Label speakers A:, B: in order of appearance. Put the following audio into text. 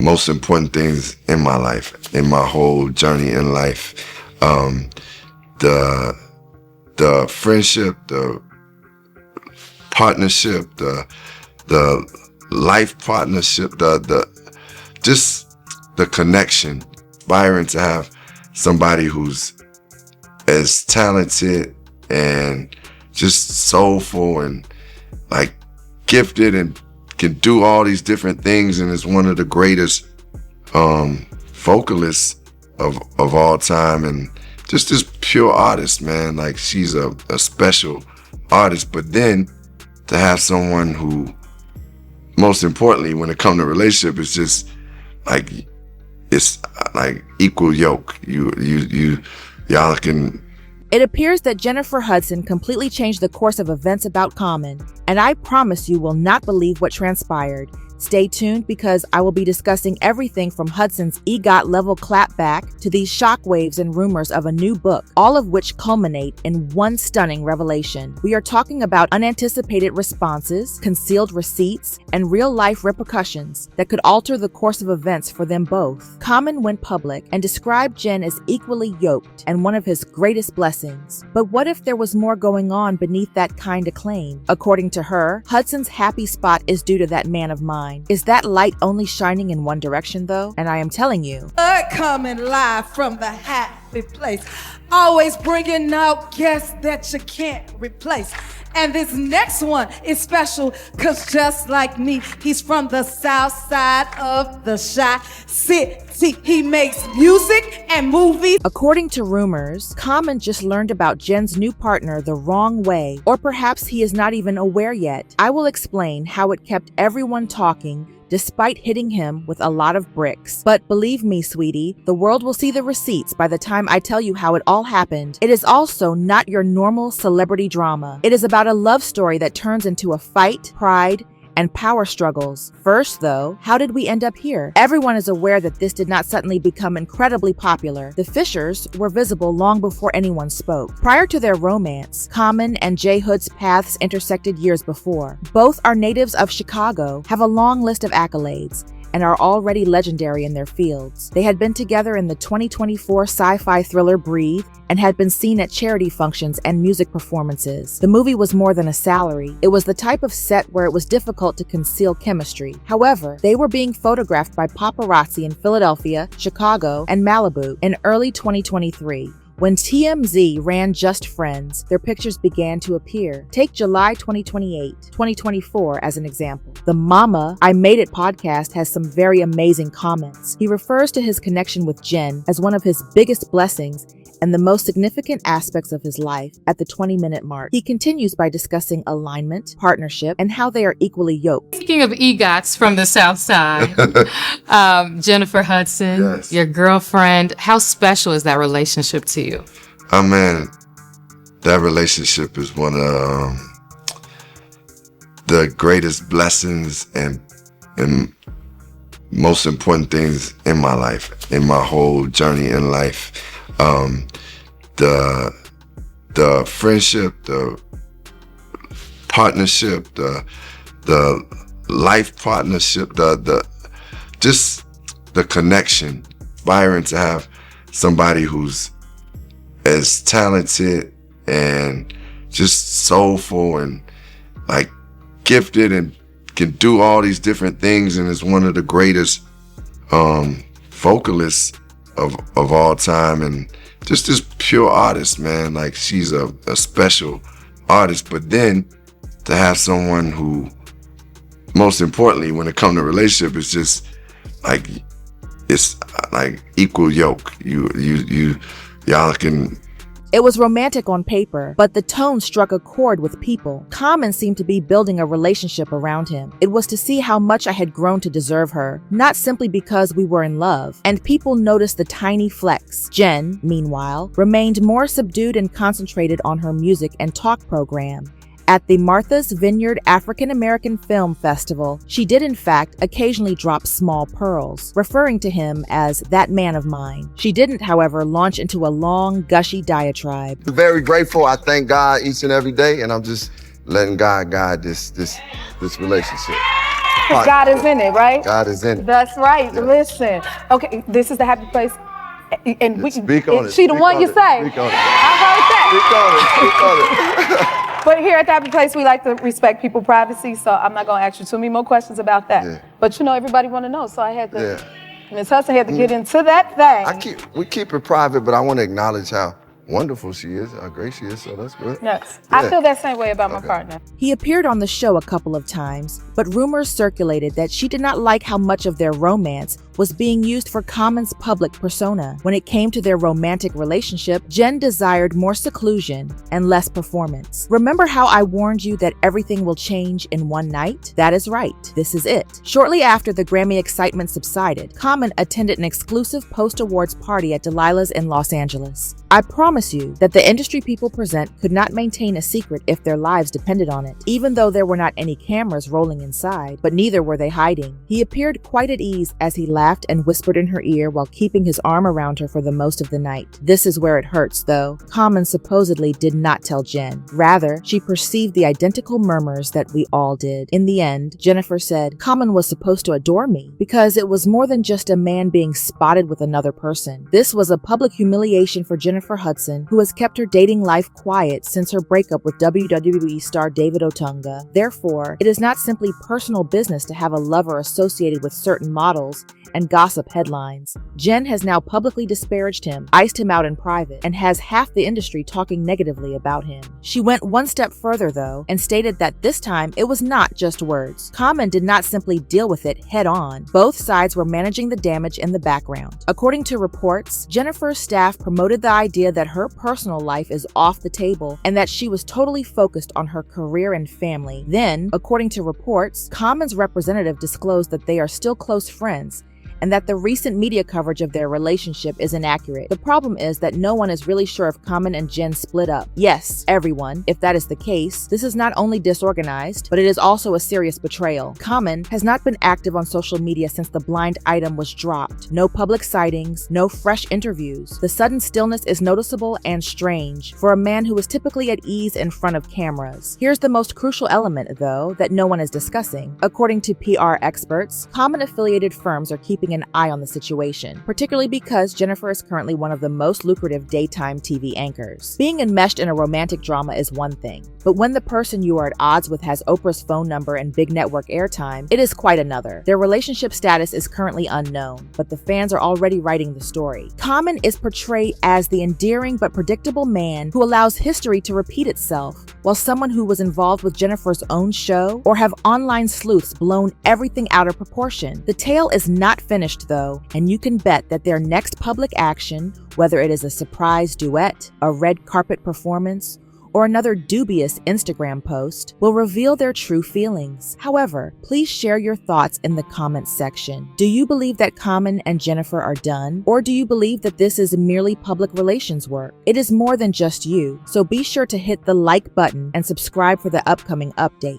A: most important things in my life, in my whole journey in life. The friendship, the partnership, the life partnership, just the connection. Byron, to have somebody who's as talented and just soulful and like gifted and can do all these different things, and is one of the greatest vocalists of all time, and just this pure artist, man. Like, she's a special artist. But then to have someone who, most importantly, when it comes to relationship, is just like, it's like equal yoke. Y'all can.
B: It appears that Jennifer Hudson completely changed the course of events about Common, and I promise you will not believe what transpired. Stay tuned, because I will be discussing everything from Hudson's EGOT-level clapback to these shockwaves and rumors of a new book, all of which culminate in one stunning revelation. We are talking about unanticipated responses, concealed receipts, and real-life repercussions that could alter the course of events for them both. Common went public and described Jen as equally yoked and one of his greatest blessings. But what if there was more going on beneath that kind of claim? According to her, Hudson's happy spot is due to that man of mine. Is that light only shining in one direction, though? And I am telling you,
C: coming live from the happy place, always bringing out guests that you can't replace. And this next one is special, cause just like me, he's from the south side of the Chi City. He makes music and movies.
B: According to rumors, Common just learned about Jen's new partner the wrong way, or perhaps he is not even aware yet. I will explain how it kept everyone talking despite hitting him with a lot of bricks. But believe me, sweetie, the world will see the receipts by the time I tell you how it all happened. It is also not your normal celebrity drama. It is about a love story that turns into a fight, pride, and power struggles. First, though, how did we end up here? Everyone is aware that this did not suddenly become incredibly popular. The Fishers were visible long before anyone spoke. Prior to their romance, Common and J. Hood's paths intersected years before. Both are natives of Chicago, have a long list of accolades, and are already legendary in their fields. They had been together in the 2024 sci-fi thriller Breathe and had been seen at charity functions and music performances. The movie was more than a salary. It was the type of set where it was difficult to conceal chemistry. However, they were being photographed by paparazzi in Philadelphia, Chicago, and Malibu in early 2023. When TMZ ran Just Friends, their pictures began to appear. Take July 2024 as an example. The Mama I Made It podcast has some very amazing comments. He refers to his connection with Jen as one of his biggest blessings and the most significant aspects of his life at the 20-minute mark. He continues by discussing alignment, partnership, and how they are equally yoked.
D: Speaking of EGOTs from the South Side, Jennifer Hudson, yes, your girlfriend, how special is that relationship to you?
A: Oh, man, that relationship is one of the greatest blessings and most important things in my life, in my whole journey in life. The friendship, the partnership, the life partnership, just the connection. Byron, to have somebody who's as talented and just soulful and like gifted and can do all these different things, and is one of the greatest vocalists of all time, and just this pure artist, man. Like, she's a special artist. But then to have someone who, most importantly, when it comes to relationship, is just like, it's like equal yoke. Y'all can.
B: It was romantic on paper, but the tone struck a chord with people. Common seemed to be building a relationship around him. It was to see how much I had grown to deserve her, not simply because we were in love. And people noticed the tiny flex. Jen, meanwhile, remained more subdued and concentrated on her music and talk program. At the Martha's Vineyard African American Film Festival, she did in fact occasionally drop small pearls, referring to him as that man of mine. She didn't, however, launch into a long, gushy diatribe.
E: Very grateful. I thank God each and every day, and I'm just letting God guide this relationship.
C: Because God is in it, right?
A: God is in it.
C: That's right.
A: Yeah.
C: Listen. Okay, this is the happy place. And we
A: Speak on it.
C: She the one you say.
A: Speak on it.
C: I heard that.
A: Speak on it. Speak on it.
C: But here at the happy place, we like to respect people's privacy, so I'm not gonna ask you too many more questions about that.
A: Yeah.
C: But everybody wanna know, so I had to.
A: Yeah.
C: Ms. Hudson had to get into that thing.
A: We keep it private, but I want to acknowledge how wonderful she is, how great she is, so that's good.
C: Yes.
A: Yeah.
C: I feel that same way about my partner.
B: He appeared on the show a couple of times, but rumors circulated that she did not like how much of their romance was being used for Common's public persona. When it came to their romantic relationship, Jen desired more seclusion and less performance. Remember how I warned you that everything will change in one night? That is right. This is it. Shortly after the Grammy excitement subsided, Common attended an exclusive post-awards party at Delilah's in Los Angeles. I promise you that the industry people present could not maintain a secret if their lives depended on it, even though there were not any cameras rolling inside, but neither were they hiding. He appeared quite at ease as he laughed and whispered in her ear while keeping his arm around her for the most of the night. This is where it hurts, though. Common supposedly did not tell Jen. Rather, she perceived the identical murmurs that we all did. In the end, Jennifer said, Common was supposed to adore me because it was more than just a man being spotted with another person. This was a public humiliation for Jennifer Hudson, who has kept her dating life quiet since her breakup with WWE star David Otunga. Therefore, it is not simply personal business to have a lover associated with certain models and gossip headlines. Jen has now publicly disparaged him, iced him out in private, and has half the industry talking negatively about him. She went one step further, though, and stated that this time it was not just words. Common did not simply deal with it head on. Both sides were managing the damage in the background. According to reports, Jennifer's staff promoted the idea that her personal life is off the table and that she was totally focused on her career and family. Then, according to reports, Common's representative disclosed that they are still close friends and that the recent media coverage of their relationship is inaccurate. The problem is that no one is really sure if Common and Jen split up. Yes, everyone. If that is the case, this is not only disorganized, but it is also a serious betrayal. Common has not been active on social media since the blind item was dropped. No public sightings, no fresh interviews. The sudden stillness is noticeable and strange for a man who is typically at ease in front of cameras. Here's the most crucial element, though, that no one is discussing. According to PR experts, Common-affiliated firms are keeping an eye on the situation, particularly because Jennifer is currently one of the most lucrative daytime TV anchors. Being enmeshed in a romantic drama is one thing, but when the person you are at odds with has Oprah's phone number and big network airtime, it is quite another. Their relationship status is currently unknown, but the fans are already writing the story. Common is portrayed as the endearing but predictable man who allows history to repeat itself, while someone who was involved with Jennifer's own show or have online sleuths blown everything out of proportion. The tale is not finished, though, and you can bet that their next public action, whether it is a surprise duet, a red carpet performance, or another dubious Instagram post, will reveal their true feelings. However, please share your thoughts in the comments section. Do you believe that Common and Jennifer are done, or do you believe that this is merely public relations work? It is more than just you, so be sure to hit the like button and subscribe for the upcoming update.